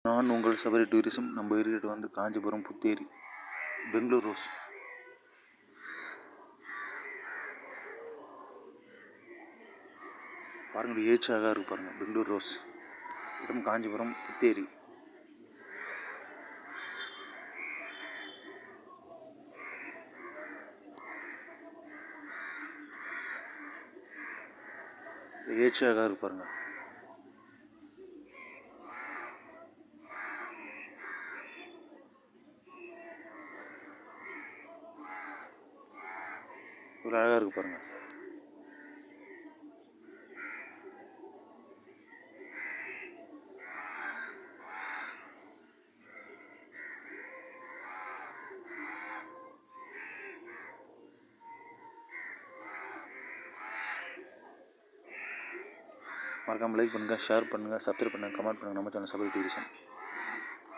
நான் உங்கள் சபரி டூரிசம். நம்ம இருக்கிறது வந்து காஞ்சிபுரம் புத்தேரி, பெங்களூர் ரோஸ். பாருங்கள், ஏச்சாக இருக்கு பாருங்கள். பெங்களூர் ரோஸ், இடம் காஞ்சிபுரம் புத்தேரி. ஏச்சாக இருக்கு பாருங்கள். ஒரு அழகாக இருக்கு பாருங்கள். மறக்காமல் லைக் பண்ணுங்கள், ஷேர் பண்ணுங்கள், சப்ஸ்கிரைப் பண்ணுங்கள், கமெண்ட் பண்ணுங்கள். நம்ம சேனல் சபரி டூரிசம்.